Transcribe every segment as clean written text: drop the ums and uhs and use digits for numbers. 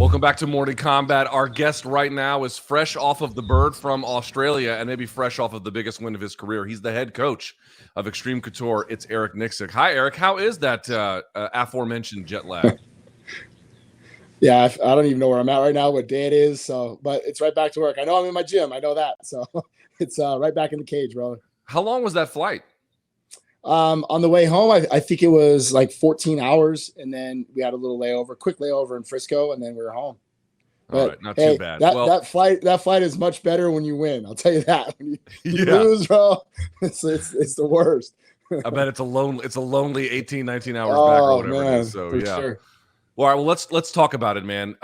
Welcome back to Morning Combat. Our guest right now is fresh off of the bird from Australia and maybe fresh off of the biggest win of his career. He's the head coach of Xtreme Couture. It's Eric Nicksick. Hi, Eric. How is that aforementioned jet lag? Yeah, I don't even know where I'm at right now, what day it is. But it's right back to work. I know I'm in my gym. I know that. So it's right back in the cage, brother. How long was that flight? On the way home, I think it was like 14 hours, and then we had a little quick layover in Frisco, and then we were home. All right, not too bad. That flight is much better when you win. I'll tell you that. When you lose, bro, it's the worst. I bet it's a lonely 18, 19 hours back or whatever it is. So yeah. Sure. Well, all right, well, let's talk about it, man.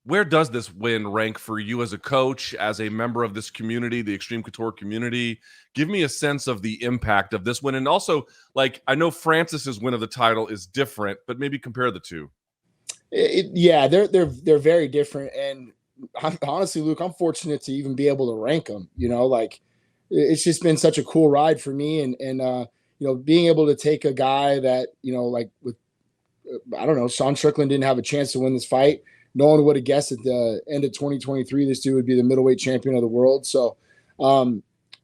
Where does this win rank for you as a coach, as a member of this community, the Xtreme Couture community? Give me a sense of the impact of this win. And also, like, I know Francis's win of the title is different, but maybe compare the two. Yeah, they're very different. And honestly, Luke, I'm fortunate to even be able to rank them. You know, like, it's just been such a cool ride for me. And you know, being able to take a guy that, you know, like with, I don't know, Sean Strickland didn't have a chance to win this fight. No one would have guessed at the end of 2023 this dude would be the middleweight champion of the world. So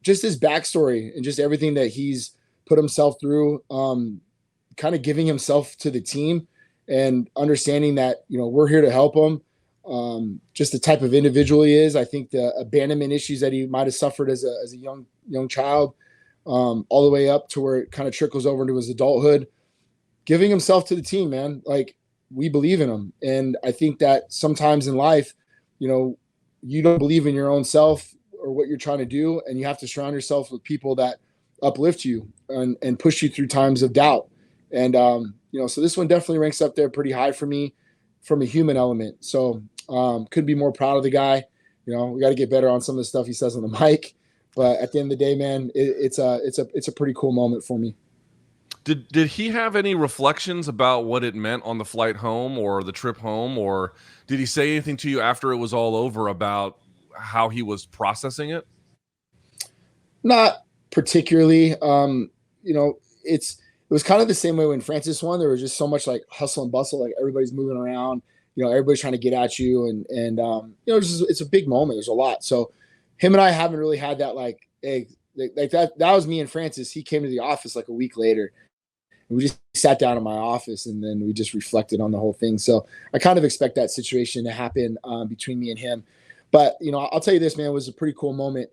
just his backstory and just everything that he's put himself through, kind of giving himself to the team and understanding that, you know, we're here to help him. Just the type of individual he is. I think the abandonment issues that he might have suffered as a young child, all the way up to where it kind of trickles over into his adulthood, giving himself to the team, man. Like, we believe in him. And I think that sometimes in life, you know, you don't believe in your own self or what you're trying to do. And you have to surround yourself with people that uplift you and push you through times of doubt. And, you know, so this one definitely ranks up there pretty high for me from a human element. So could be more proud of the guy. You know, we got to get better on some of the stuff he says on the mic. But at the end of the day, man, it's a pretty cool moment for me. Did he have any reflections about what it meant on the flight home or the trip home, or did he say anything to you after it was all over about how he was processing it? Not particularly. You know, it was kind of the same way when Francis won. There was just so much like hustle and bustle, like everybody's moving around, you know, everybody's trying to get at you, and you know, it's a big moment. There's a lot. So him and I haven't really had that like that was me and Francis. He came to the office like a week later. We just sat down in my office and then we just reflected on the whole thing. So I kind of expect that situation to happen between me and him. But, you know, I'll tell you this, man, it was a pretty cool moment.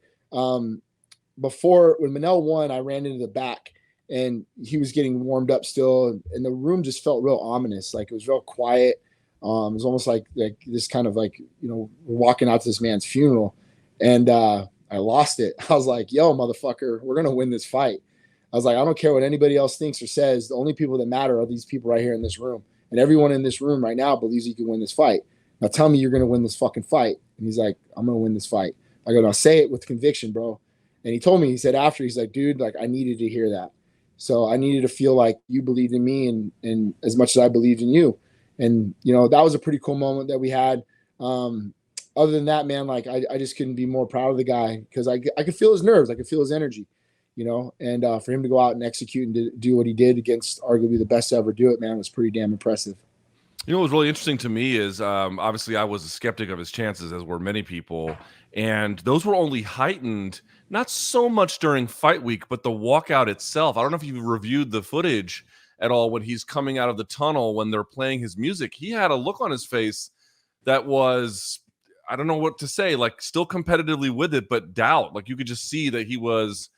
Before, when Manel won, I ran into the back and he was getting warmed up still. And the room just felt real ominous. Like, it was real quiet. It was almost like this kind of like, you know, we're walking out to this man's funeral. And I lost it. I was like, yo, motherfucker, we're going to win this fight. I was like, I don't care what anybody else thinks or says. The only people that matter are these people right here in this room. And everyone in this room right now believes you can win this fight. Now tell me you're going to win this fucking fight. And he's like, I'm going to win this fight. I go, now say it with conviction, bro. And he told me, he said after, he's like, dude, like, I needed to hear that. So I needed to feel like you believed in me and as much as I believed in you. And, you know, that was a pretty cool moment that we had. Other than that, man, like, I just couldn't be more proud of the guy because I could feel his nerves. I could feel his energy. You know, and for him to go out and execute and do what he did against arguably the best to ever do it, man, was pretty damn impressive. You know, what was really interesting to me is obviously I was a skeptic of his chances, as were many people. And those were only heightened, not so much during fight week, but the walkout itself. I don't know if you've reviewed the footage at all when he's coming out of the tunnel when they're playing his music. He had a look on his face that was, I don't know what to say, like still competitively with it, but doubt. Like you could just see that he was.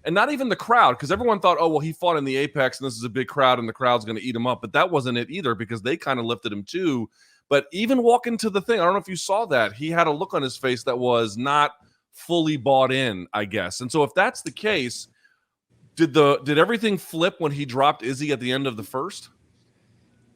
And not even the crowd, because everyone thought, oh, well, he fought in the Apex, and this is a big crowd, and the crowd's going to eat him up. But that wasn't it either, because they kind of lifted him too. But even walking to the thing, I don't know if you saw that, he had a look on his face that was not fully bought in, I guess. And so if that's the case, did everything flip when he dropped Izzy at the end of the first?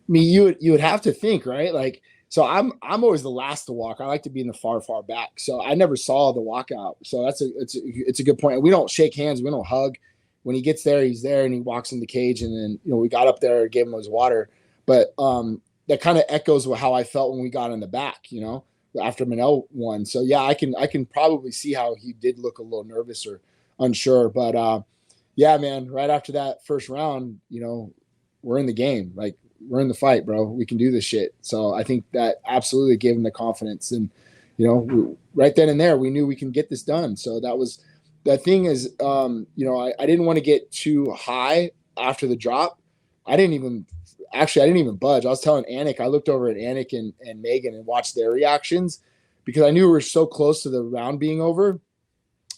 I mean, you would have to think, right? Like, so I'm always the last to walk. I like to be in the far back. So I never saw the walkout. So it's a good point. We don't shake hands. We don't hug. When he gets there, he's there and he walks in the cage. And then, you know, we got up there, gave him his water. But that kind of echoes how I felt when we got in the back, you know, after Manel won. So yeah, I can probably see how he did look a little nervous or unsure. But yeah, man, right after that first round, you know, we're in the game. Like, we're in the fight, bro. We can do this shit. So I think that absolutely gave him the confidence. And, right then and there, we knew we can get this done. So the thing is, I didn't want to get too high after the drop. I didn't even budge. I was telling Anik, I looked over at Anik and Megan and watched their reactions because I knew we were so close to the round being over.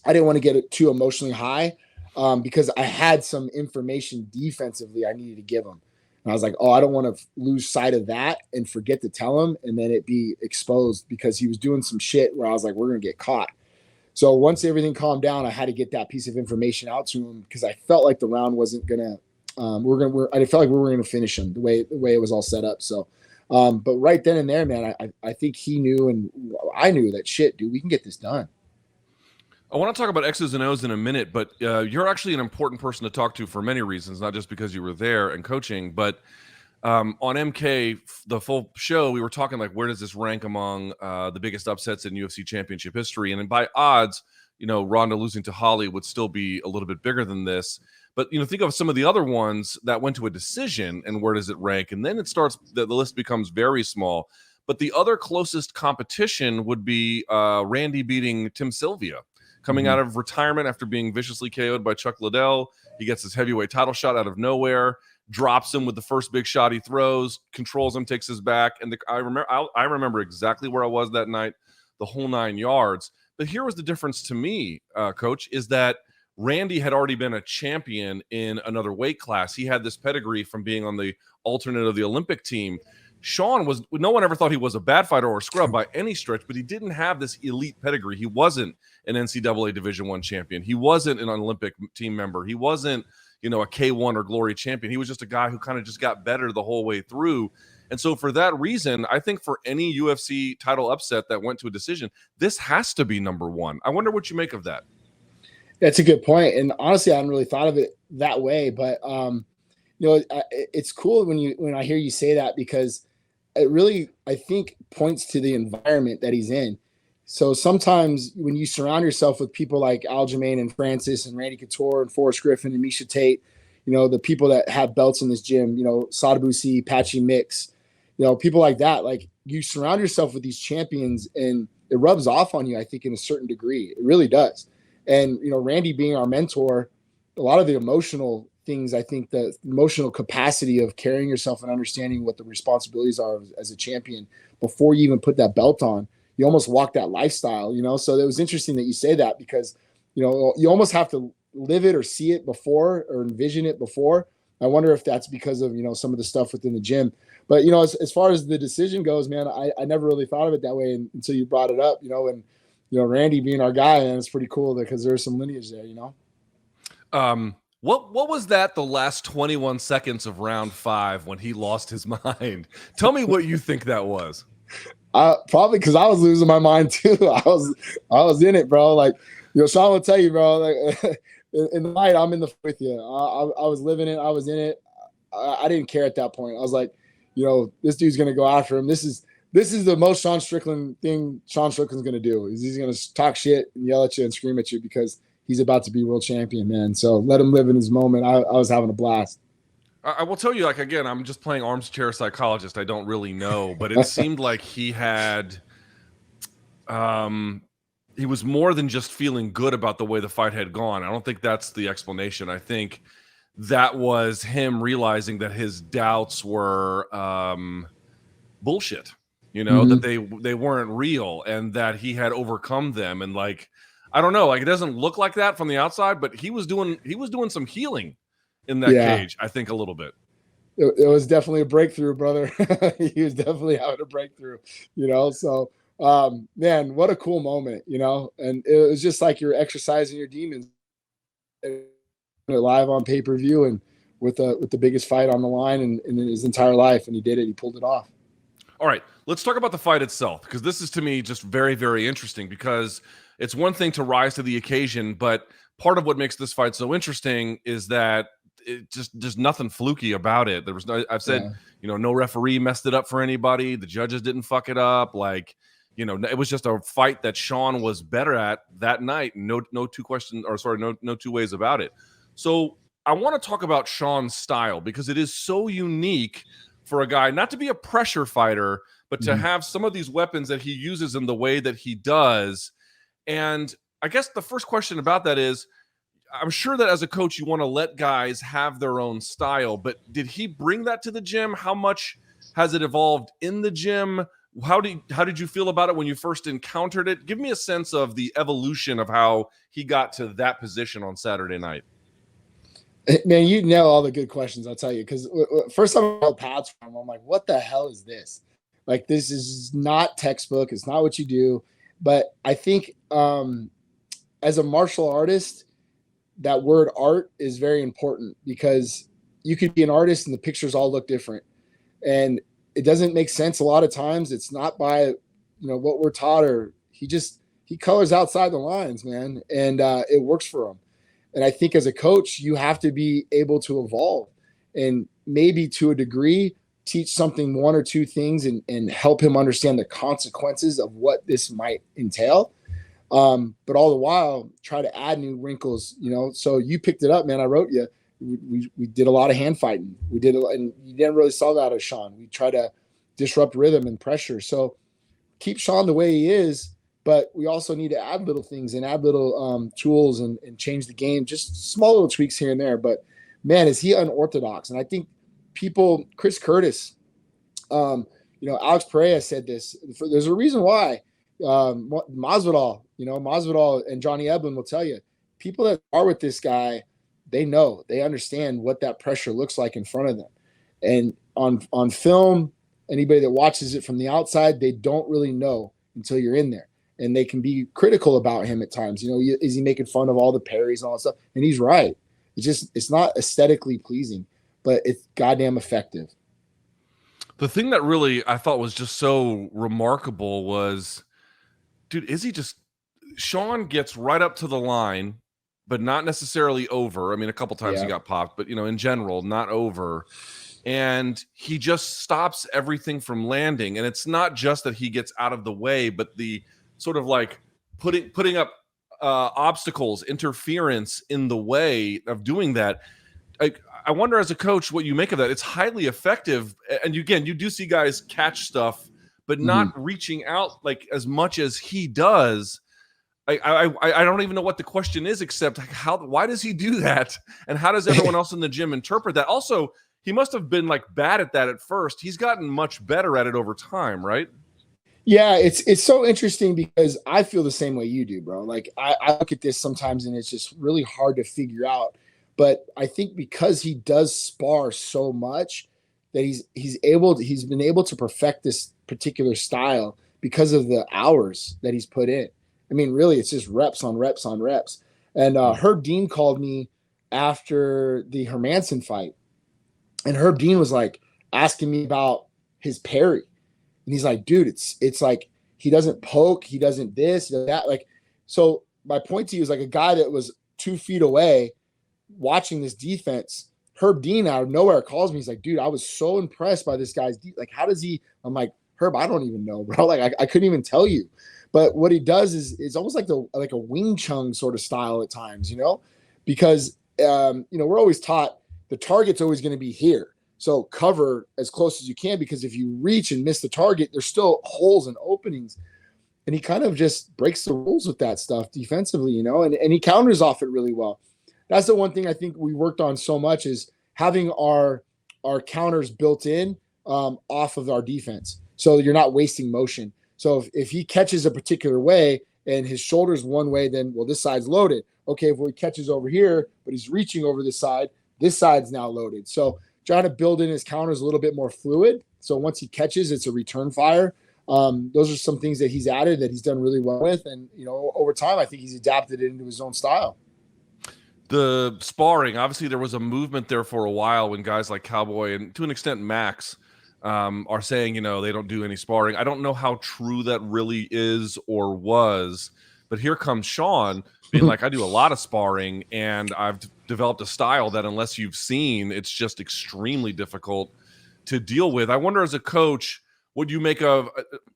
I didn't want to get it too emotionally high because I had some information defensively I needed to give him. And I was like, oh, I don't want to lose sight of that and forget to tell him and then it be exposed because he was doing some shit where I was like, we're going to get caught. So once everything calmed down, I had to get that piece of information out to him because I felt like the round wasn't going to I felt like we were going to finish him the way it was all set up. So, but right then and there, man, I think he knew and I knew that shit, dude, we can get this done. I want to talk about X's and O's in a minute, but you're actually an important person to talk to for many reasons, not just because you were there and coaching, but on MK, the full show, we were talking like, where does this rank among the biggest upsets in UFC championship history? And then by odds, Ronda losing to Holly would still be a little bit bigger than this. But, think of some of the other ones that went to a decision and where does it rank? And then it starts, the list becomes very small. But the other closest competition would be Randy beating Tim Sylvia. Coming out of retirement after being viciously KO'd by Chuck Liddell. He gets his heavyweight title shot out of nowhere, drops him with the first big shot he throws, controls him, takes his back. And I remember exactly where I was that night, the whole 9 yards. But here was the difference to me, Coach, is that Randy had already been a champion in another weight class. He had this pedigree from being on the alternate of the Olympic team. Sean no one ever thought he was a bad fighter or a scrub by any stretch, but he didn't have this elite pedigree. He wasn't an NCAA Division I champion. He wasn't an Olympic team member. He wasn't, a K1 or Glory champion. He was just a guy who kind of just got better the whole way through. And so for that reason, I think for any UFC title upset that went to a decision, this has to be number one. I wonder what you make of that. That's a good point. And honestly, I hadn't really thought of it that way, but it's cool when I hear you say that because it really, I think, points to the environment that he's in. So sometimes when you surround yourself with people like Aljamain and Francis and Randy Couture and Forrest Griffin and Misha Tate, the people that have belts in this gym, Sadabusi, Patchy Mix, people like that, like you surround yourself with these champions and it rubs off on you, I think, in a certain degree. It really does. And, Randy being our mentor, a lot of the emotional things, I think the emotional capacity of carrying yourself and understanding what the responsibilities are as a champion before you even put that belt on, you almost walk that lifestyle, So it was interesting that you say that because, you almost have to live it or see it before or envision it before. I wonder if that's because of, some of the stuff within the gym. But, as far as the decision goes, man, I never really thought of it that way until you brought it up, and, Randy being our guy, and it's pretty cool because there's some lineage there, What was that the last 21 seconds of round 5 when he lost his mind? Tell me what you think that was. Probably because I was losing my mind too. I was in it, bro. Like, Sean will tell you, bro, like in the night, I'm in the with you. I was living it. I was in it. I didn't care at that point. I was like, this dude's going to go after him. This is the most Sean Strickland thing Sean Strickland's going to do is he's going to talk shit and yell at you and scream at you because he's about to be world champion, man. So let him live in his moment. I was having a blast. I will tell you, like, again, I'm just playing armchair psychologist. I don't really know, but it seemed like he had, he was more than just feeling good about the way the fight had gone. I don't think that's the explanation. I think that was him realizing that his doubts were bullshit, that they weren't real and that he had overcome them. And like, I don't know, like it doesn't look like that from the outside, but he was doing some healing in that cage, I think a little bit. It was definitely a breakthrough, brother. He was definitely having a breakthrough, So, man, what a cool moment, And it was just like you're exercising your demons live on pay-per-view and with the biggest fight on the line in his entire life, and he did it. He pulled it off. All right, let's talk about the fight itself because this is to me just very, very interesting because it's one thing to rise to the occasion, but part of what makes this fight so interesting is that it just nothing fluky about it. There was I've said, no referee messed it up for anybody. The judges didn't fuck it up. Like, it was just a fight that Sean was better at that night. No two ways about it. So I want to talk about Sean's style because it is so unique for a guy not to be a pressure fighter, but to have some of these weapons that he uses in the way that he does. And I guess the first question about that is, I'm sure that as a coach, you want to let guys have their own style, but did he bring that to the gym? How much has it evolved in the gym? How did you feel about it when you first encountered it? Give me a sense of the evolution of how he got to that position on Saturday night. Man, you know all the good questions, I'll tell you. Because first time I held pads from him, I'm like, what the hell is this? Like, this is not textbook. It's not what you do. But I think as a martial artist, that word art is very important, because you could be an artist and the pictures all look different. And it doesn't make sense a lot of times. It's not by, what we're taught, or he colors outside the lines, man. And it works for him. And I think as a coach, you have to be able to evolve and maybe to a degree teach something, one or two things, and help him understand the consequences of what this might entail. But all the while try to add new wrinkles, so you picked it up, man. I wrote you, we did a lot of hand fighting. We did, and you didn't really saw that of Sean. We try to disrupt rhythm and pressure. So keep Sean the way he is, but we also need to add little things and add little tools and change the game, just small little tweaks here and there. But man, is he unorthodox. And I think Chris Curtis, Alex Pereira said this, there's a reason why. Masvidal and Johnny Eblen will tell you, people that are with this guy, they understand what that pressure looks like in front of them. And on film, anybody that watches it from the outside, they don't really know until you're in there. And they can be critical about him at times. Is he making fun of all the parries and all that stuff? And he's right. It's not aesthetically pleasing, but it's goddamn effective. The thing that really I thought was just so remarkable was, dude, Sean gets right up to the line, but not necessarily over. I mean, a couple times he got popped, but in general, not over. And he just stops everything from landing. And it's not just that he gets out of the way, but the sort of like putting up obstacles, interference in the way of doing that. I wonder as a coach what you make of that. It's highly effective. And again, you do see guys catch stuff, but not reaching out like as much as he does. I don't even know what the question is, except why does he do that? And how does everyone else in the gym interpret that? Also, he must have been like bad at that at first. He's gotten much better at it over time, right? Yeah, it's so interesting because I feel the same way you do, bro. Like I look at this sometimes and it's just really hard to figure out. But I think because he does spar so much that he's been able to perfect this particular style because of the hours that he's put in. I mean, really, it's just reps on reps on reps. And Herb Dean called me after the Hermanson fight, and Herb Dean was like asking me about his parry. And he's like, dude, it's like he doesn't poke, he doesn't this, he does that. Like, so my point to you is like a guy that was 2 feet away watching this defense, Herb Dean out of nowhere calls me. He's like, dude, I was so impressed by this guy's like, how does he? I'm like, Herb, I don't even know, bro. Like, I couldn't even tell you. But what he does is it's almost like a Wing Chun sort of style at times, because we're always taught the target's always going to be here. So cover as close as you can, because if you reach and miss the target, there's still holes and openings. And he kind of just breaks the rules with that stuff defensively, and he counters off it really well. That's the one thing I think we worked on so much is having our counters built in off of our defense. So you're not wasting motion. So if he catches a particular way and his shoulder's one way, then, well, this side's loaded. Okay, if he catches over here, but he's reaching over this side's now loaded. So trying to build in his counters a little bit more fluid. So once he catches, it's a return fire. Those are some things that he's added that he's done really well with. And, over time, I think he's adapted it into his own style. The sparring, obviously there was a movement there for a while when guys like Cowboy and to an extent Max are saying, they don't do any sparring. I don't know how true that really is or was, but here comes Sean being like, I do a lot of sparring and I've developed a style that unless you've seen, it's just extremely difficult to deal with. I wonder as a coach, what you make of,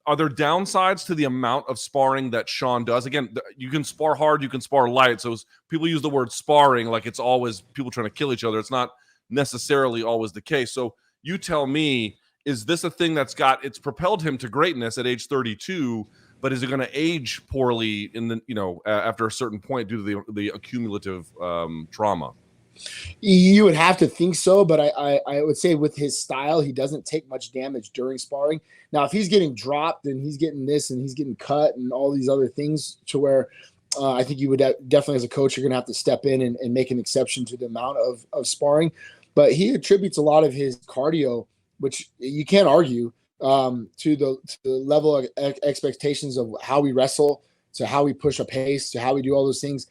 are there downsides to the amount of sparring that Sean does? Again, you can spar hard, you can spar light. So people use the word sparring like it's always people trying to kill each other. It's not necessarily always the case. So you tell me, is this a thing it's propelled him to greatness at age 32, but is it going to age poorly in the, after a certain point due to the accumulative trauma? You would have to think so, but I would say with his style, he doesn't take much damage during sparring. Now, if he's getting dropped and he's getting this and he's getting cut and all these other things to where I think you would definitely, as a coach, you're going to have to step in and make an exception to the amount of sparring. But he attributes a lot of his cardio, which you can't argue, to the level of expectations of how we wrestle, to how we push a pace, to how we do all those things.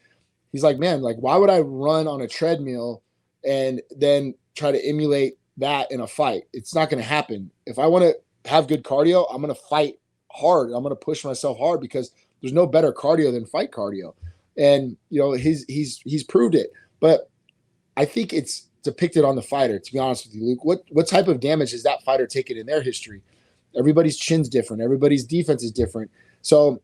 He's like, man, like, why would I run on a treadmill and then try to emulate that in a fight? It's not going to happen. If I want to have good cardio, I'm going to fight hard. I'm going to push myself hard because there's no better cardio than fight cardio. And, he's proved it. But I think it's depicted on the fighter, to be honest with you, Luke. What type of damage has that fighter taken in their history? Everybody's chin's different. Everybody's defense is different. So,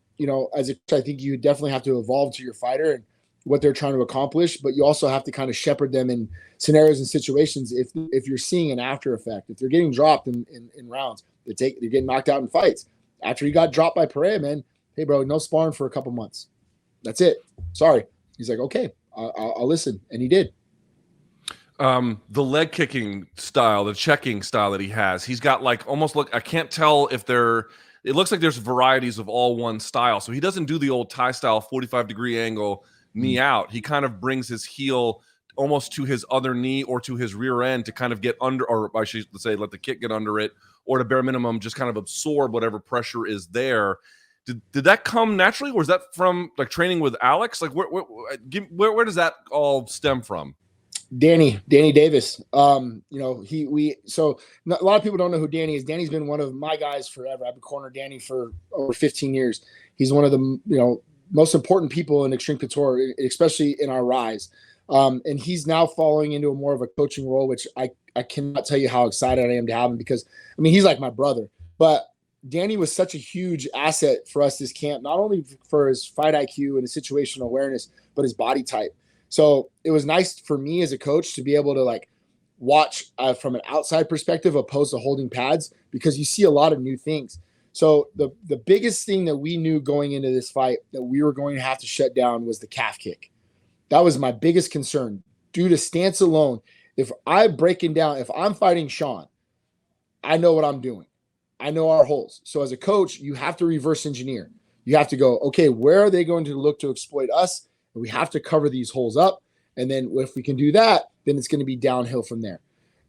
as a coach, I think you definitely have to evolve to your fighter and what they're trying to accomplish, but you also have to kind of shepherd them in scenarios and situations. If you're seeing an after effect, if they're getting dropped in rounds, they're getting knocked out in fights. After he got dropped by Pereira, man, hey bro, no sparring for a couple months. That's it. Sorry. He's like, okay, I'll listen. And he did. The leg kicking style, the checking style that he has, he's got I can't tell if it looks like there's varieties of all one style. So he doesn't do the old Thai style 45-degree angle knee out. He kind of brings his heel almost to his other knee or to his rear end to kind of get under, or I should say, let the kick get under it, or to bare minimum, just kind of absorb whatever pressure is there. Did that come naturally, or is that from training with Alex? Like where does that all stem from? Danny Davis. So a lot of people don't know who Danny is. Danny's been one of my guys forever. I've been cornered Danny for over 15 years. He's one of the, most important people in Xtreme Couture, especially in our rise. And he's now falling into a more of a coaching role, which I cannot tell you how excited I am to have him because, he's like my brother. But Danny was such a huge asset for us this camp, not only for his fight IQ and his situational awareness, but his body type. So it was nice for me as a coach to be able to watch from an outside perspective opposed to holding pads, because you see a lot of new things. So the biggest thing that we knew going into this fight that we were going to have to shut down was the calf kick. That was my biggest concern. Due to stance alone, if I'm fighting Sean, I know what I'm doing. I know our holes. So as a coach, you have to reverse engineer. You have to go, okay, where are they going to look to exploit us? And we have to cover these holes up. And then if we can do that, then it's going to be downhill from there.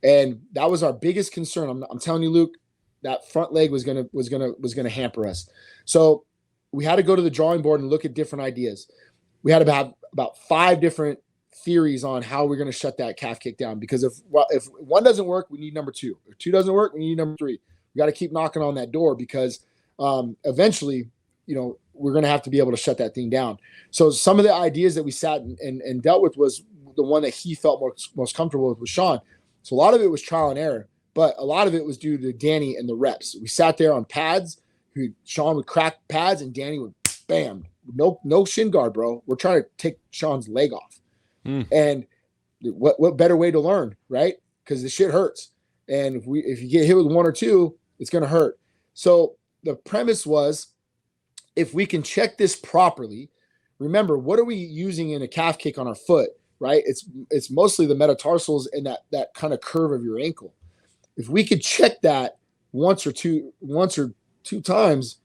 And that was our biggest concern. I'm telling you, Luke, that front leg was gonna hamper us. So we had to go to the drawing board and look at different ideas. We had to have about 5 different theories on how we're going to shut that calf kick down. Because if one doesn't work, we need number 2. If 2 doesn't work, we need number 3. We got to keep knocking on that door because eventually, we're going to have to be able to shut that thing down. So some of the ideas that we sat and dealt with was the one that he felt most comfortable with Sean. So a lot of it was trial and error. But a lot of it was due to Danny and the reps. We sat there on pads. Sean would crack pads and Danny would bam. No shin guard, bro. We're trying to take Sean's leg off. And what better way to learn, right? Because the shit hurts. And if you get hit with 1 or 2, it's going to hurt. So the premise was, if we can check this properly, remember, what are we using in a calf kick on our foot, right? It's mostly the metatarsals and that kind of curve of your ankle. If we could check that once or two times,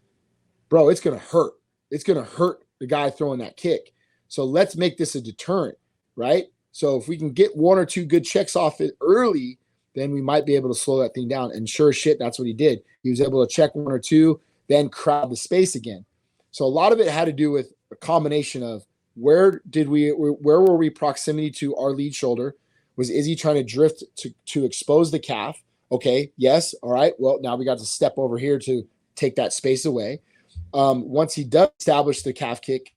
bro, it's going to hurt. It's going to hurt the guy throwing that kick. So let's make this a deterrent, right? So if we can get 1 or 2 good checks off it early, then we might be able to slow that thing down. And sure as shit, that's what he did. He was able to check 1 or 2, then crowd the space again. So a lot of it had to do with a combination of where were we proximity to our lead shoulder? Was Izzy trying to drift to expose the calf? Okay, yes. All right. Well, now we got to step over here to take that space away. Once he does establish the calf kick,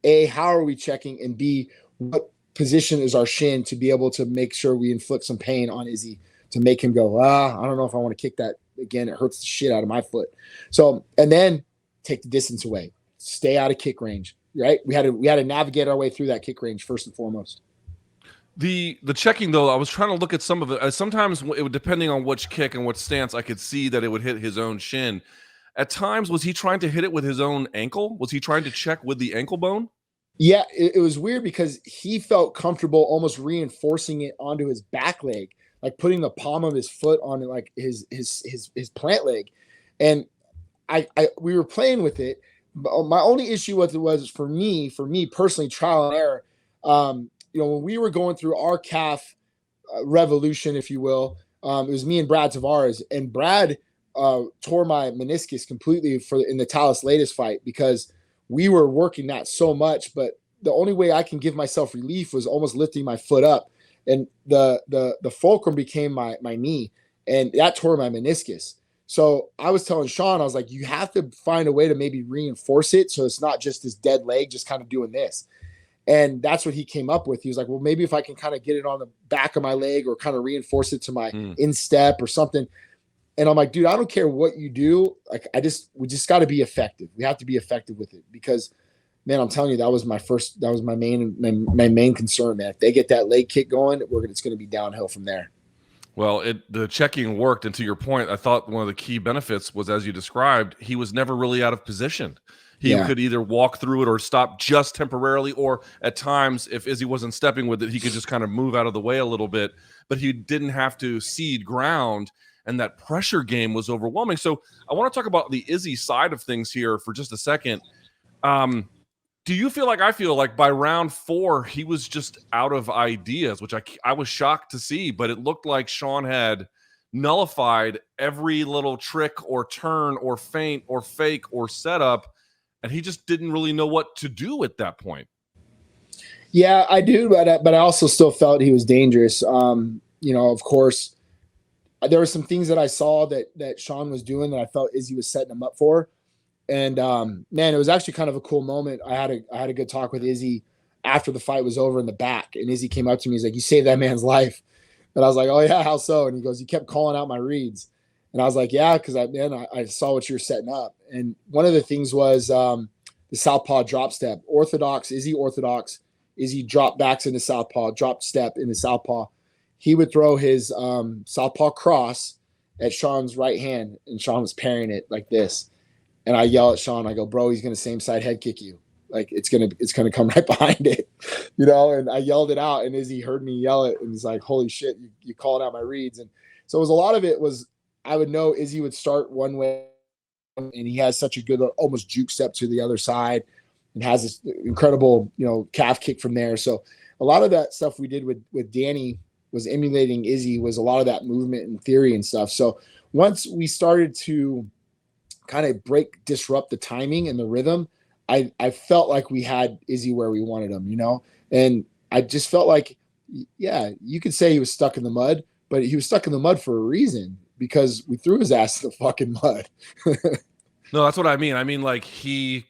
A, how are we checking? And B, what position is our shin to be able to make sure we inflict some pain on Izzy to make him go, I don't know if I want to kick that again. It hurts the shit out of my foot. So, and then take the distance away, stay out of kick range, right? We had to navigate our way through that kick range first and foremost. The checking though, I was trying to look at some of it. Sometimes it would, depending on which kick and what stance, I could see that it would hit his own shin. At times, was he trying to hit it with his own ankle? Was he trying to check with the ankle bone? Yeah, it was weird because he felt comfortable almost reinforcing it onto his back leg, like putting the palm of his foot on like his plant leg, and I we were playing with it. My only issue with it was for me personally, trial and error. When we were going through our calf revolution, if you will, it was me and Brad Tavares, and Brad tore my meniscus completely in the Talis latest fight because we were working that so much. But the only way I can give myself relief was almost lifting my foot up, and the fulcrum became my knee, and that tore my meniscus. So I was telling Sean, I was like, you have to find a way to maybe reinforce it so it's not just this dead leg just kind of doing this. And that's what he came up with. He was like, well, maybe if I can kind of get it on the back of my leg or kind of reinforce it to my instep or something. And I'm like, dude, I don't care what you do. Like, we just got to be effective. We have to be effective with it because, man, I'm telling you, that was my main concern, man. If they get that leg kick going, it's going to be downhill from there. Well, the checking worked. And to your point, I thought one of the key benefits was, as you described, he was never really out of position. He could either walk through it or stop just temporarily, or at times, if Izzy wasn't stepping with it, he could just kind of move out of the way a little bit. But he didn't have to cede ground, and that pressure game was overwhelming. So I want to talk about the Izzy side of things here for just a second. Do you feel like I feel like by round 4, he was just out of ideas, which I was shocked to see, but it looked like Sean had nullified every little trick or turn or feint or fake or setup, and he just didn't really know what to do at that point. Yeah, I do, but I also still felt he was dangerous. Of course, there were some things that I saw that Sean was doing that I felt Izzy was setting him up for. And man, it was actually kind of a cool moment. I had a good talk with Izzy after the fight was over in the back, and Izzy came up to me. He's like, "You saved that man's life," and I was like, "Oh yeah, how so?" And he goes, "You kept calling out my reads," and I was like, "Yeah, because I saw what you were setting up." And one of the things was the southpaw drop step, orthodox Izzy drop backs into southpaw, drop step into southpaw. He would throw his southpaw cross at Sean's right hand, and Sean was parrying it like this. And I yell at Sean, I go, "Bro, he's going to same side head kick you. Like it's going to come right behind it," and I yelled it out, and Izzy heard me yell it, and he's like, "Holy shit, you called out my reads." And so it was a lot of it was, I would know Izzy would start one way, and he has such a good, almost juke step to the other side and has this incredible, calf kick from there. So a lot of that stuff we did with Danny was emulating Izzy, was a lot of that movement and theory and stuff. So once we started to kind of disrupt the timing and the rhythm, I felt like we had Izzy where we wanted him, and I just felt like, yeah, you could say he was stuck in the mud, but he was stuck in the mud for a reason, because we threw his ass in the fucking mud. No, that's what I mean. I mean, like he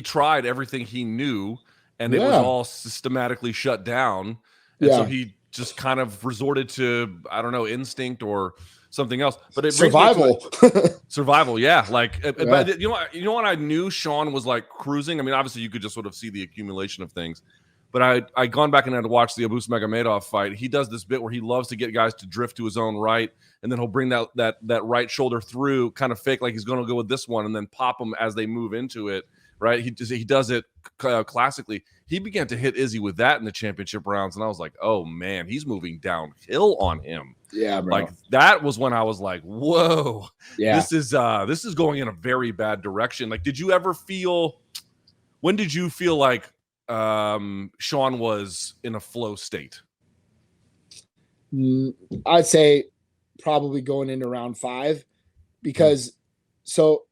tried everything he knew, and it was all systematically shut down. And so he just kind of resorted to, I don't know, instinct or something else. But it survival. Survival, yeah. Like, but you know what? I knew Sean was like cruising. I mean, obviously you could just sort of see the accumulation of things. But I gone back and had to watch the Abus Magomedov fight. He does this bit where he loves to get guys to drift to his own right, and then he'll bring that right shoulder through, kind of fake like he's going to go with this one, and then pop them as they move into it. Right? He does it classically. He began to hit Izzy with that in the championship rounds, and I was like, oh man, he's moving downhill on him. Yeah, bro. Like that was when I was like, whoa, yeah, this is going in a very bad direction. Like, did you ever feel? When did you feel like Sean was in a flow state? I'd say probably going into round 5, because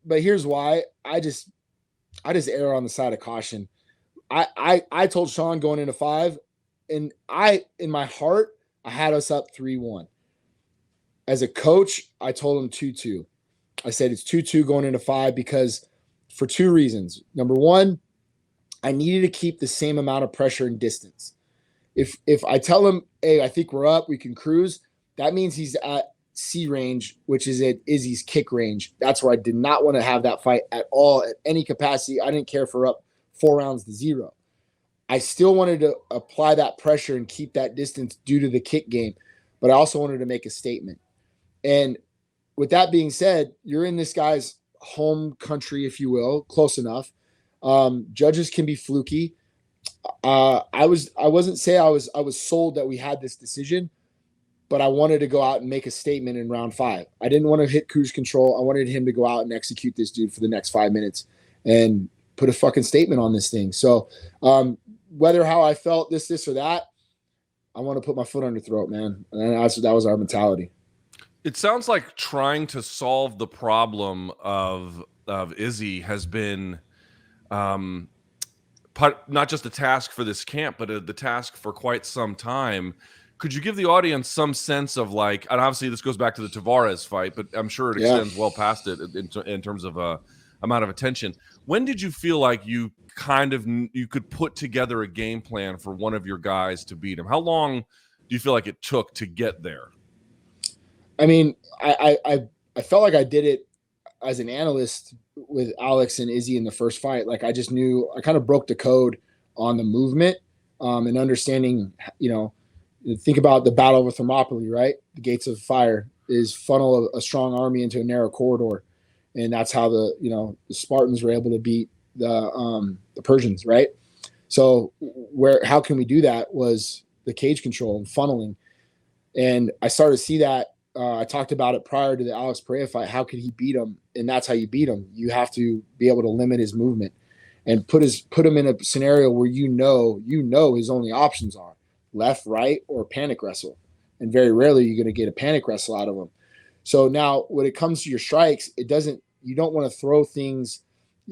but here's why. I just err on the side of caution. I told Sean going into 5, and in my heart, I had us up 3-1. As a coach, I told him 2-2. I said it's 2-2 going into 5 because for 2 reasons. Number 1, I needed to keep the same amount of pressure and distance. If I tell him, hey, I think we're up, we can cruise, that means he's at C range, which is at Izzy's kick range. That's where I did not want to have that fight at all, at any capacity. I didn't care for up 4-0. I still wanted to apply that pressure and keep that distance due to the kick game, but I also wanted to make a statement. And with that being said, you're in this guy's home country, if you will, close enough. Judges can be fluky. I wasn't say I was sold that we had this decision, but I wanted to go out and make a statement in round 5. I didn't want to hit cruise control. I wanted him to go out and execute this dude for the next 5 minutes and put a fucking statement on this thing. So whether how I felt this or that, I want to put my foot on your throat, man. And that was our mentality. It sounds like trying to solve the problem of Izzy has been not just a task for this camp, but the task for quite some time. Could you give the audience some sense of like, and obviously this goes back to the Tavares fight, but I'm sure it extends well past it in terms of amount of attention. When did you feel like you could put together a game plan for one of your guys to beat him? How long do you feel like it took to get there? I mean, I felt like I did it as an analyst with Alex and Izzy in the first fight. Like I just knew I kind of broke the code on the movement and understanding, think about the battle of Thermopylae, right? The gates of fire is funnel a strong army into a narrow corridor. And that's how the Spartans were able to beat the Persians, right? So how can we do that was the cage control and funneling. And I started to see that. I talked about it prior to the Alex Pereira fight. How could he beat him? And that's how you beat him. You have to be able to limit his movement and put him in a scenario where his only options are left, right, or panic wrestle. And very rarely you're going to get a panic wrestle out of him. So now when it comes to your strikes, you don't want to throw things.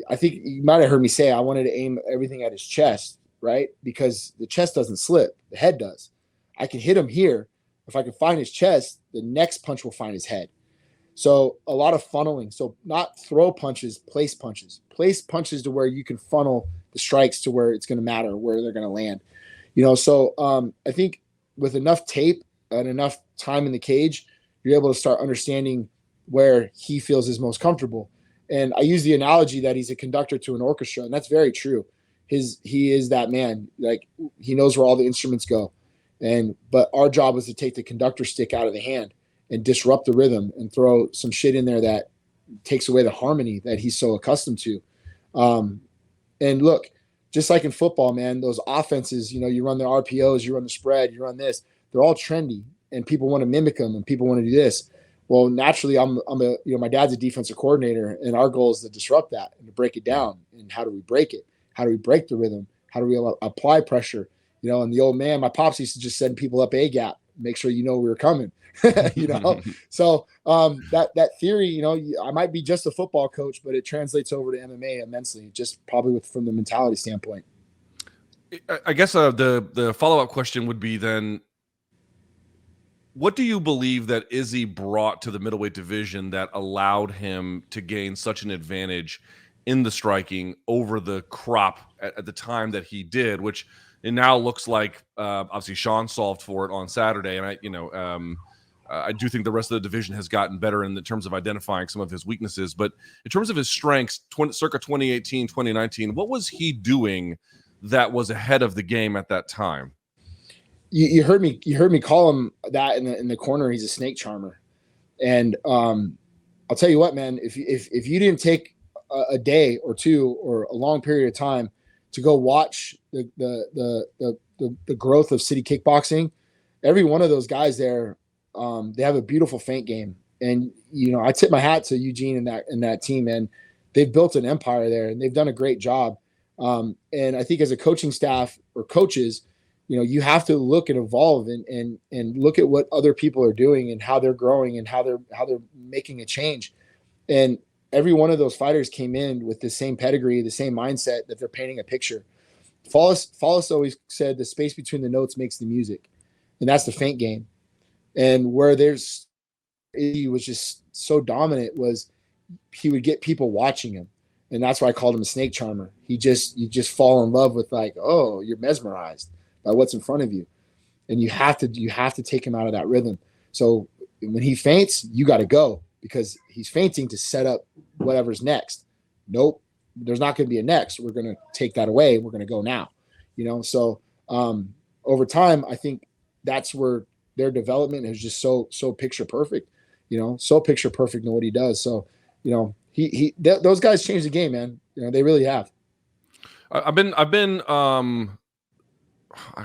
I think you might have heard me say I wanted to aim everything at his chest, right? Because the chest doesn't slip. The head does. I can hit him here. If I can find his chest, the next punch will find his head. So a lot of funneling. So not throw punches, place punches. Place punches to where you can funnel the strikes to where it's going to matter, where they're going to land. So I think with enough tape and enough time in the cage, you're able to start understanding where he feels is most comfortable. And I use the analogy that he's a conductor to an orchestra, and that's very true. He is that man. Like he knows where all the instruments go. But our job was to take the conductor stick out of the hand and disrupt the rhythm and throw some shit in there that takes away the harmony that he's so accustomed to. And look, just like in football, man, those offenses, you run the RPOs, you run the spread, you run this, they're all trendy and people want to mimic them and people want to do this. Well, naturally my dad's a defensive coordinator and our goal is to disrupt that and to break it down. And how do we break it? How do we break the rhythm? How do we apply pressure? And the old man, my pops used to just send people up A gap, make sure we were coming, So that theory, I might be just a football coach, but it translates over to MMA immensely, just probably from the mentality standpoint. I guess the follow-up question would be then, what do you believe that Izzy brought to the middleweight division that allowed him to gain such an advantage in the striking over the crop at the time that he did, which it now looks like obviously Sean solved for it on Saturday, and I do think the rest of the division has gotten better in the terms of identifying some of his weaknesses. But in terms of his strengths, circa 2018, 2019, what was he doing that was ahead of the game at that time? You heard me call him that in the corner. He's a snake charmer, and I'll tell you what, man. If you didn't take a day or two or a long period of time to go watch the growth of city kickboxing, every one of those guys there, they have a beautiful feint game. And, I tip my hat to Eugene and that team, and they've built an empire there and they've done a great job. And I think as a coaching staff or coaches, you have to look and evolve and look at what other people are doing and how they're growing and how they're making a change. And every one of those fighters came in with the same pedigree, the same mindset that they're painting a picture. Follis always said the space between the notes makes the music, and that's the feint game. And where he was just so dominant was he would get people watching him, and that's why I called him a snake charmer. You just fall in love with like, oh, you're mesmerized by what's in front of you, and you have to take him out of that rhythm. So when he feints, you got to go, because he's feinting to set up whatever's next. Nope, there's not going to be a next. We're going to take that away. We're going to go now. So over time, I think that's where their development is just so picture perfect, so picture perfect in what he does. So, those guys changed the game, man. They really have. I've been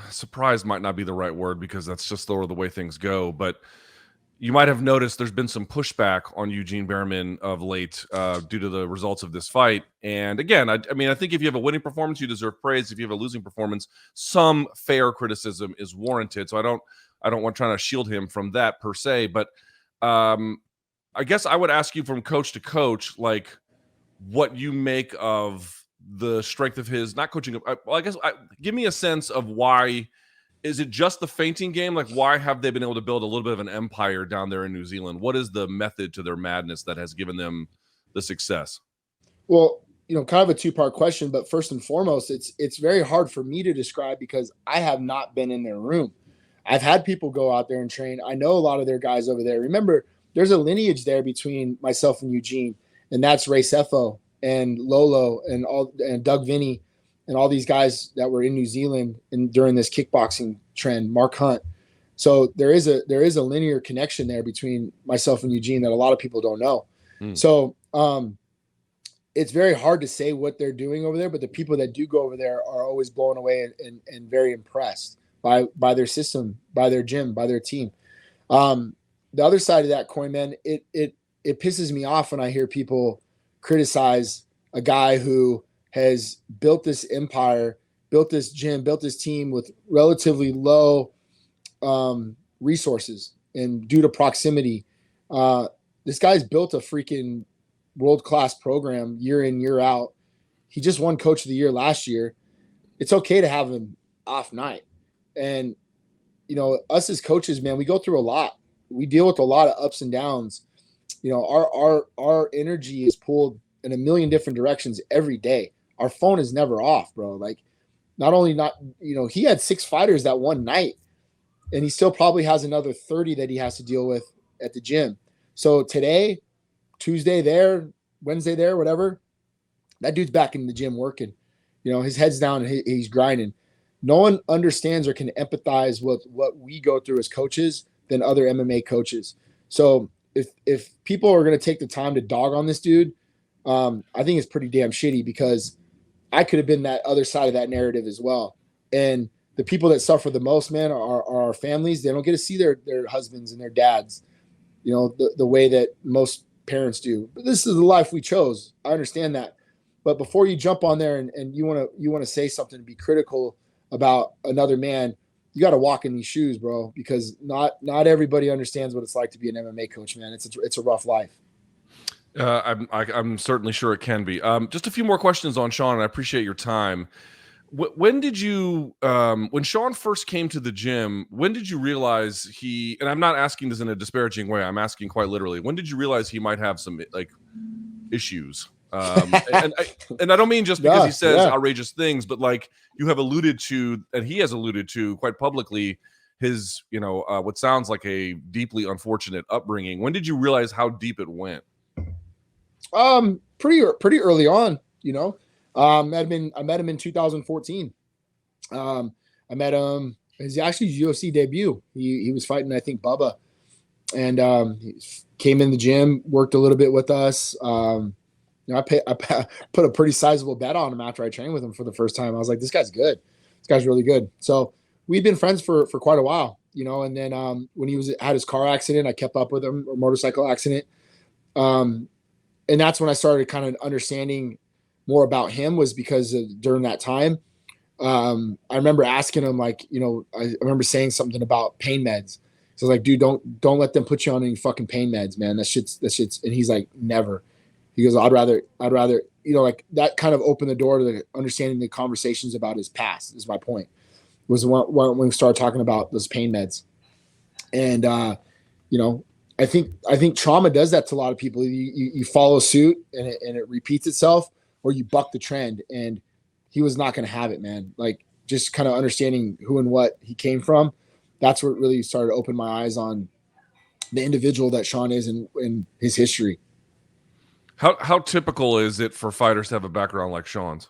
surprised might not be the right word because that's just the way things go, but you might have noticed there's been some pushback on Eugene Bareman of late due to the results of this fight. And again, I mean, I think if you have a winning performance, you deserve praise. If you have a losing performance, some fair criticism is warranted. So I don't want trying to shield him from that per se, but I guess I would ask you from coach to coach, like what you make of the strength of his not coaching. Well, I guess give me a sense of why. Is it just the feinting game? Like, why have they been able to build a little bit of an empire down there in New Zealand? What is the method to their madness that has given them the success? Well, kind of a two-part question, but first and foremost, it's very hard for me to describe because I have not been in their room. I've had people go out there and train. I know a lot of their guys over there. Remember, there's a lineage there between myself and Eugene, and that's Ray Sefo and Lolo and Doug Vinny and all these guys that were in New Zealand and during this kickboxing trend, Mark Hunt. So there is a linear connection there between myself and Eugene that a lot of people don't know. So it's very hard to say what they're doing over there, but the people that do go over there are always blown away and very impressed by their system, by their gym, by their team. The other side of that coin, man, it pisses me off when I hear people criticize a guy who has built this empire, built this gym, built this team with relatively low resources and due to proximity. This guy's built a freaking world-class program year in, year out. He just won Coach of the Year last year. It's okay to have an off night. And, us as coaches, man, we go through a lot. We deal with a lot of ups and downs. Our energy is pulled in a million different directions every day. Our phone is never off, bro. Like, he had 6 fighters that one night, and he still probably has another 30 that he has to deal with at the gym. So today, Tuesday there, Wednesday there, whatever, that dude's back in the gym working. His head's down and he's grinding. No one understands or can empathize with what we go through as coaches than other MMA coaches. So if people are going to take the time to dog on this dude, I think it's pretty damn shitty because I could have been that other side of that narrative as well. And the people that suffer the most, man, are our families. They don't get to see their husbands and their dads, the way that most parents do. But this is the life we chose. I understand that. But before you jump on there and you want to say something and be critical about another man, you got to walk in these shoes, bro, because not everybody understands what it's like to be an MMA coach, man. It's a rough life. I'm certainly sure it can be. Just a few more questions on Sean, and I appreciate your time. When did you, when Sean first came to the gym, when did you realize and I'm not asking this in a disparaging way, I'm asking quite literally, when did you realize he might have some issues? And I don't mean just because he says outrageous things, but like you have alluded to, and he has alluded to quite publicly, his, what sounds like a deeply unfortunate upbringing. When did you realize how deep it went? Pretty early on, I met him in 2014. I met him, it's actually his UFC debut. He was fighting, I think, Bubba, and he came in the gym, worked a little bit with us. I put a pretty sizable bet on him after I trained with him for the first time. I was like, this guy's good. This guy's really good. So we've been friends for quite a while, and then when he had his car accident, I kept up with him, or motorcycle accident. And that's when I started kind of understanding more about him, was because during that time, I remember asking him, like, I remember saying something about pain meds. So I was like, dude, don't let them put you on any fucking pain meds, man. That shit's, and he's like, never. He goes, I'd rather, like that kind of opened the door to the understanding the conversations about his past, is my point, was when we started talking about those pain meds. And, I think trauma does that to a lot of people. You follow suit and it repeats itself, or you buck the trend. And he was not going to have it, man. Like, just kind of understanding who and what he came from. That's what really started to open my eyes on the individual that Sean is and his history. How typical is it for fighters to have a background like Sean's?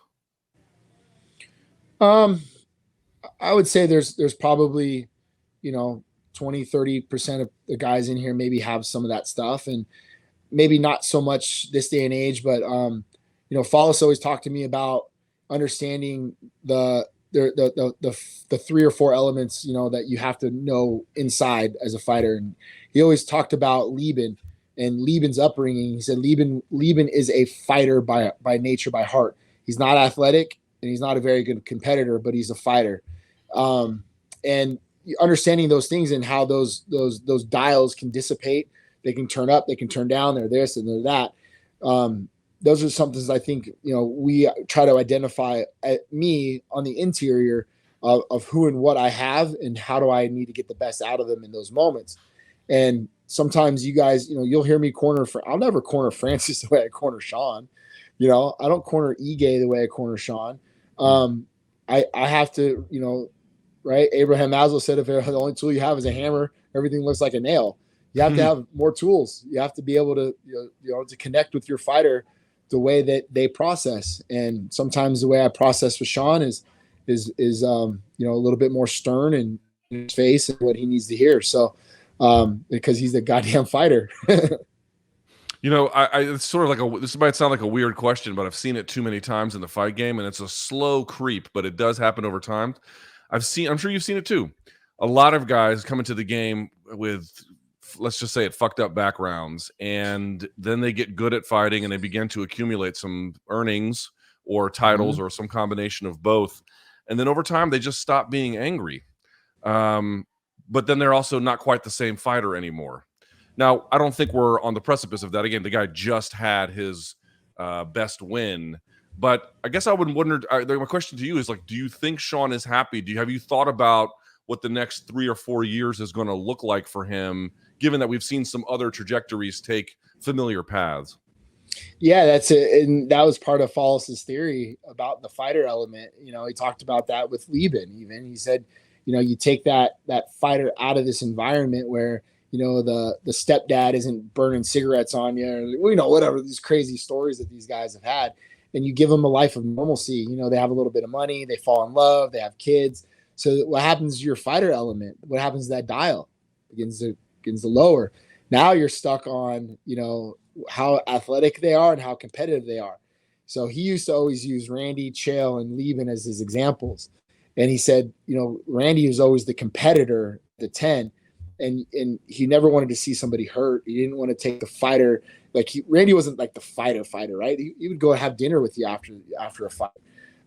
I would say there's probably, you know, 20-30% of the guys in here maybe have some of that stuff, and maybe not so much this day and age, but you know, Follis always talked to me about understanding the 3 or 4 elements, you know, that you have to know inside as a fighter. And he always talked about Lieben and Lieben's upbringing. He said Lieben is a fighter by nature, by heart. He's not athletic and he's not a very good competitor, but he's a fighter. And understanding those things and how those dials can dissipate, they can turn up, they can turn down, they're this and they're that. Those are some things I think, you know, we try to identify at me on the interior of who and what I have and how do I need to get the best out of them in those moments. And sometimes you guys, you know, you'll hear me I'll never corner Francis the way I corner Sean. You know, I don't corner Ige the way I corner Sean. I have to, you know, right? Abraham Maslow said if the only tool you have is a hammer, everything looks like a nail. You have to have more tools. You have to be able to, you know, to connect with your fighter the way that they process. And sometimes the way I process with Sean is you know, a little bit more stern and in his face and what he needs to hear. So because he's a goddamn fighter. You know, it's sort of like this might sound like a weird question, but I've seen it too many times in the fight game, and it's a slow creep, but it does happen over time. I'm sure you've seen it too. A lot of guys come into the game with, let's just say it, fucked up backgrounds, and then they get good at fighting and they begin to accumulate some earnings or titles or some combination of both. And then over time, they just stop being angry. But then they're also not quite the same fighter anymore. Now, I don't think we're on the precipice of that. Again, the guy just had his best win. But I guess I would wonder, my question to you is, like, do you think Sean is happy? Have you thought about what the next 3 or 4 years is going to look like for him, given that we've seen some other trajectories take familiar paths? Yeah, that's it. And that was part of Follis's theory about the fighter element. You know, he talked about that with Lieben. Even he said, you know, you take that fighter out of this environment where, you know, the stepdad isn't burning cigarettes on you, or, you know, whatever these crazy stories that these guys have had, and you give them a life of normalcy. You know, they have a little bit of money, they fall in love, they have kids. So what happens to your fighter element? What happens to that dial? Begins to lower. Now you're stuck on, you know, how athletic they are and how competitive they are. So he used to always use Randy, Chael, and Lieben as his examples. And he said, you know, Randy was always the competitor, the 10, and he never wanted to see somebody hurt. He didn't want to take the fighter. Like Randy wasn't like the fighter, right? He would go have dinner with you after a fight.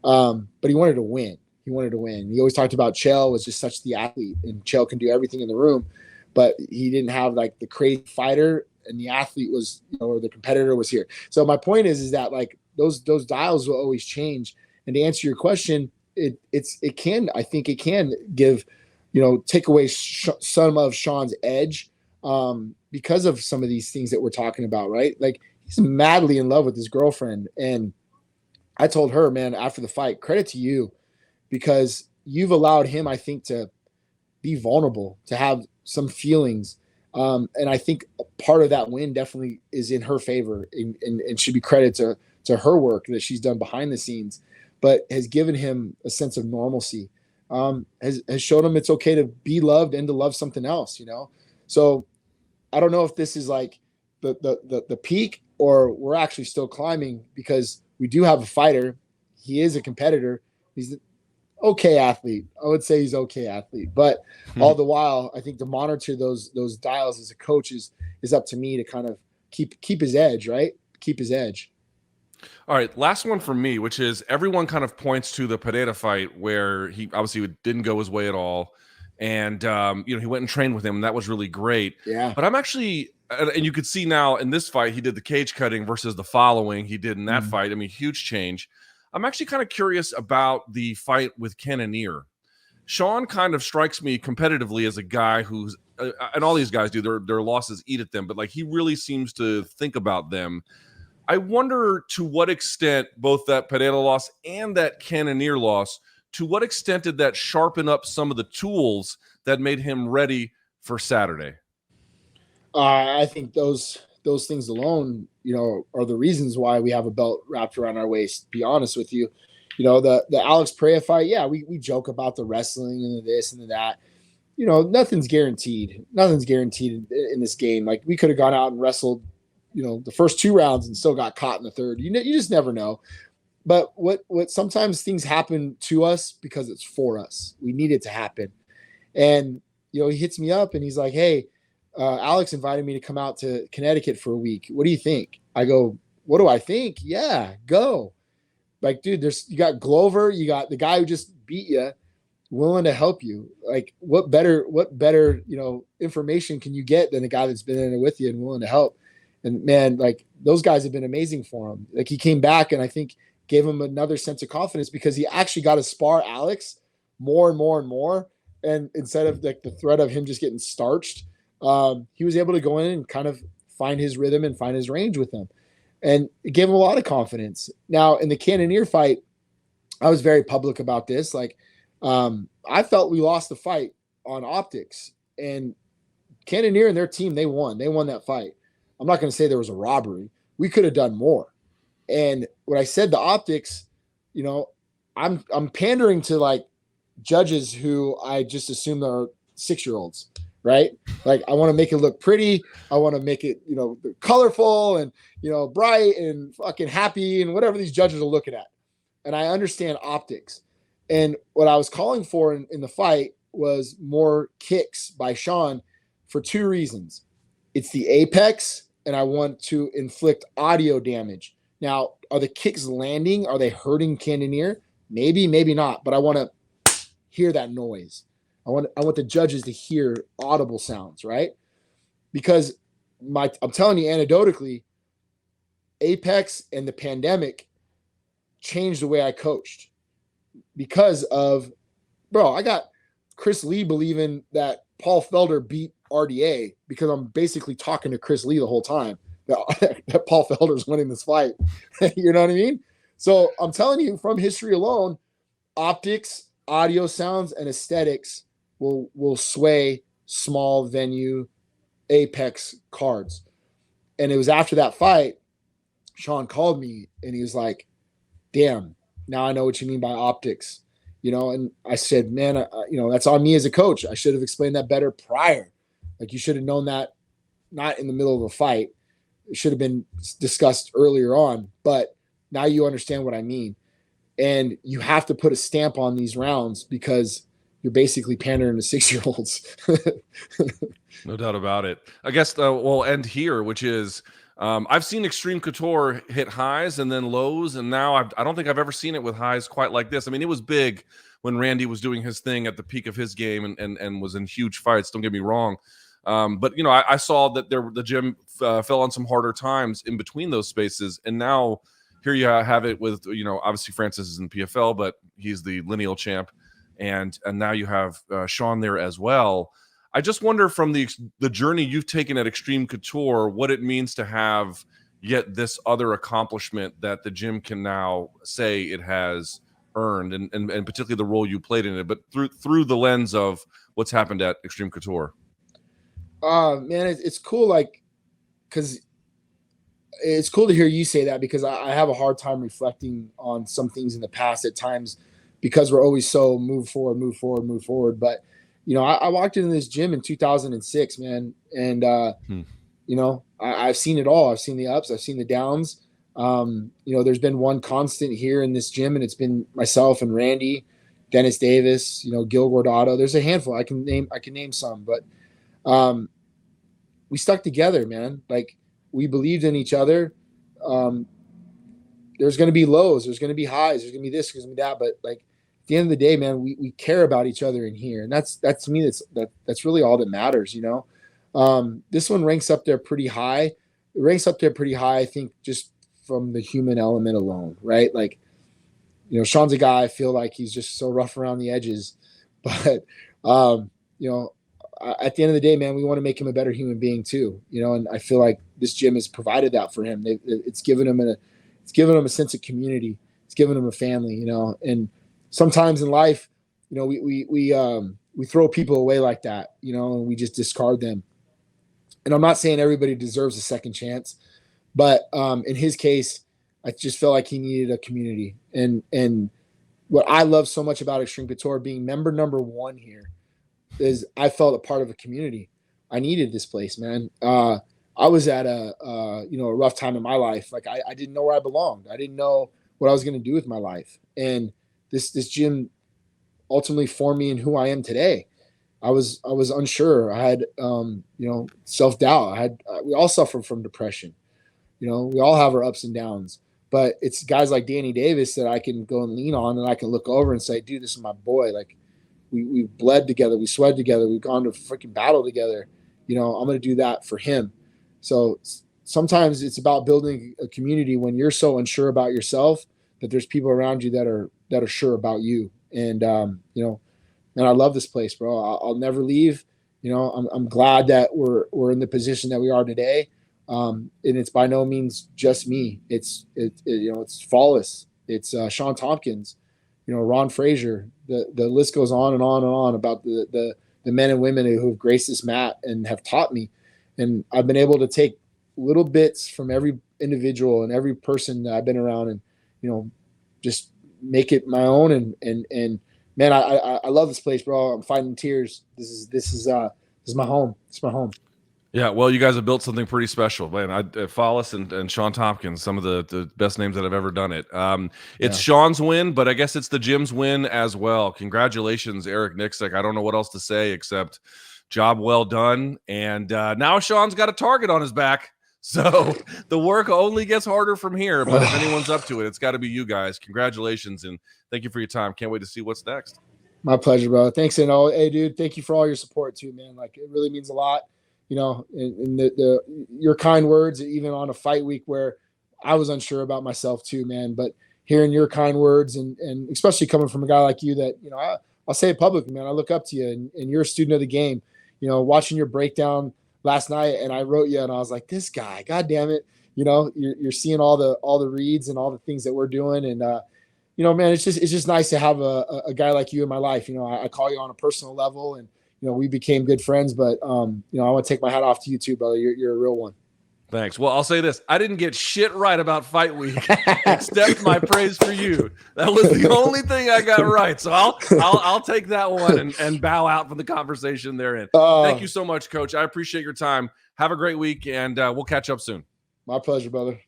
But he wanted to win. He wanted to win. He always talked about Chael was just such the athlete, and Chael can do everything in the room, but he didn't have like the crazy fighter, and the athlete was, you know, or the competitor was here. So my point is that like those dials will always change. And to answer your question, I think it can give, you know, take away some of Sean's edge because of some of these things that we're talking about, right? Like he's madly in love with his girlfriend. And I told her, man, after the fight, credit to you, because you've allowed him, I think, to be vulnerable, to have some feelings. And I think part of that win definitely is in her favor and should be credit to her work that she's done behind the scenes, but has given him a sense of normalcy. Has shown him it's okay to be loved and to love something else, you know? So I don't know if this is like the peak or we're actually still climbing, because we do have a fighter. He is a competitor. He's an okay athlete. I would say he's okay athlete, but all the while, I think to monitor those dials as a coach is up to me to kind of keep his edge, right? Keep his edge. All right, last one for me, which is everyone kind of points to the Pereira fight where he obviously didn't go his way at all, and you know, he went and trained with him, and that was really great. Yeah. But I'm actually, and you could see now in this fight, he did the cage cutting versus the following he did in that fight. I mean, huge change. I'm actually kind of curious about the fight with Cannonier. Sean kind of strikes me competitively as a guy who's, and all these guys do, their losses eat at them, but like he really seems to think about them. I wonder to what extent both that Pereira loss and that Cannonier loss, to what extent did that sharpen up some of the tools that made him ready for Saturday? I think those things alone, you know, are the reasons why we have a belt wrapped around our waist. To be honest with you, The Alex Pereira fight, yeah, we joke about the wrestling and the this and the that. Nothing's guaranteed. Nothing's guaranteed in this game. Like, we could have gone out and wrestled, the first 2 rounds and still got caught in the third. You just never know. But what sometimes things happen to us because it's for us. We need it to happen. And, he hits me up and he's like, hey, Alex invited me to come out to Connecticut for a week. What do you think? I go, what do I think? Yeah, go. Like, dude, you got Glover, you got the guy who just beat you, willing to help you. Like, what better, information can you get than the guy that's been in it with you and willing to help? And man, like, those guys have been amazing for him. Like, he came back and I think gave him another sense of confidence because he actually got to spar Alex more and more and more. And instead of like the threat of him just getting starched, he was able to go in and kind of find his rhythm and find his range with him. And it gave him a lot of confidence. Now, in the Cannonier fight, I was very public about this. Like, I felt we lost the fight on optics. And Cannonier and their team, they won. They won that fight. I'm not going to say there was a robbery. We could have done more. And when I said the optics, I'm pandering to like judges who I just assume are 6-year-olds, right? Like, I want to make it look pretty. I want to make it, colorful and, bright and fucking happy and whatever these judges are looking at. And I understand optics. And what I was calling for in the fight was more kicks by Sean for 2 reasons. It's the apex, and I want to inflict audio damage. Now, are the kicks landing? Are they hurting Cannonier? Maybe, maybe not. But I want to hear that noise. I want the judges to hear audible sounds, right? Because I'm telling you anecdotally, Apex and the pandemic changed the way I coached because of, I got Chris Lee believing that Paul Felder beat RDA because I'm basically talking to Chris Lee the whole time that Paul Felder's winning this fight. You know what I mean? So I'm telling you, from history alone, optics, audio sounds, and aesthetics will sway small venue Apex cards. And it was after that fight, Sean called me and he was like, damn, now I know what you mean by optics. And I said, man, that's on me as a coach. I should have explained that better prior. Like, you should have known that not in the middle of a fight. It should have been discussed earlier on, but now you understand what I mean. And you have to put a stamp on these rounds because you're basically pandering to 6-year-olds. No doubt about it. I guess we'll end here, which is I've seen Xtreme Couture hit highs and then lows, and now I don't think I've ever seen it with highs quite like this. I mean, it was big when Randy was doing his thing at the peak of his game and was in huge fights. Don't get me wrong. But, I saw that the gym fell on some harder times in between those spaces. And now here you have it with, obviously Francis is in PFL, but he's the lineal champ. And now you have Sean there as well. I just wonder, from the journey you've taken at Xtreme Couture, what it means to have yet this other accomplishment that the gym can now say it has earned, and particularly the role you played in it, but through the lens of what's happened at Xtreme Couture. Man, it's cool. Like, because it's cool to hear you say that, because I have a hard time reflecting on some things in the past at times because we're always so move forward. But, I walked into this gym in 2006, man. And, I've seen it all. I've seen the ups, I've seen the downs. There's been one constant here in this gym, and it's been myself and Randy, Dennis Davis, Gil Gordado. There's a handful. I can name some, but, we stuck together, man. Like, we believed in each other. There's going to be lows, there's going to be highs, there's going to be this, there's going to be that. But like, at the end of the day, man, we care about each other in here. And that's to me, that's really all that matters. This one ranks up there pretty high. It ranks up there pretty high, I think, just from the human element alone, right? Like, Sean's a guy, I feel like he's just so rough around the edges, but, at the end of the day, man, we want to make him a better human being too, and I feel like this gym has provided that for him. It's given him a sense of community. It's given him a family, and sometimes in life, we throw people away like that, and we just discard them. And I'm not saying everybody deserves a second chance, but in his case, I just felt like he needed a community, and what I love so much about Xtreme Couture being member number 1 here is I felt a part of a community. I needed this place, man. I was at a rough time in my life. Like I didn't know where I belonged. I didn't know what I was going to do with my life. And this gym ultimately formed me in who I am today. I was unsure. I had self-doubt. We all suffer from depression. We all have our ups and downs. But it's guys like Danny Davis that I can go and lean on, and I can look over and say, dude, this is my boy. Like we bled together, we sweat together, we've gone to freaking battle together. I'm going to do that for him. So sometimes it's about building a community when you're so unsure about yourself that there's people around you that are sure about you. And and I love this place, bro. I'll never leave. I'm glad that we're in the position that we are today. And it's by no means just me. It's Flawless. It's Sean Tompkins, Ron Frazier. The list goes on and on and on about the men and women who have graced this mat and have taught me. And I've been able to take little bits from every individual and every person that I've been around and, just make it my own. And man, I love this place, bro. I'm fighting tears. This is my home. It's my home. Yeah, well, you guys have built something pretty special, man. Flawless and Sean Tompkins, some of the best names that have ever done it. It's Sean's win, but I guess it's the gym's win as well. Congratulations, Eric Nicksick. I don't know what else to say except job well done. And now Sean's got a target on his back, so the work only gets harder from here. But if anyone's up to it, it's got to be you guys. Congratulations, and thank you for your time. Can't wait to see what's next. My pleasure, bro. Thanks, and hey, dude, thank you for all your support too, man. Like it really means a lot. And your kind words, even on a fight week where I was unsure about myself too, man. But hearing your kind words and especially coming from a guy like you that, I'll say it publicly, man. I look up to you and you're a student of the game. Watching your breakdown last night, and I wrote you and I was like, this guy, God damn it. You're seeing all the reads and all the things that we're doing. And, man, it's just nice to have a guy like you in my life. I call you on a personal level, and, we became good friends, but, I want to take my hat off to you too, brother. You're a real one. Thanks. Well, I'll say this. I didn't get shit right about fight week, except my praise for you. That was the only thing I got right. So I'll take that one and bow out from the conversation therein. Thank you so much, Coach. I appreciate your time. Have a great week, and we'll catch up soon. My pleasure, brother.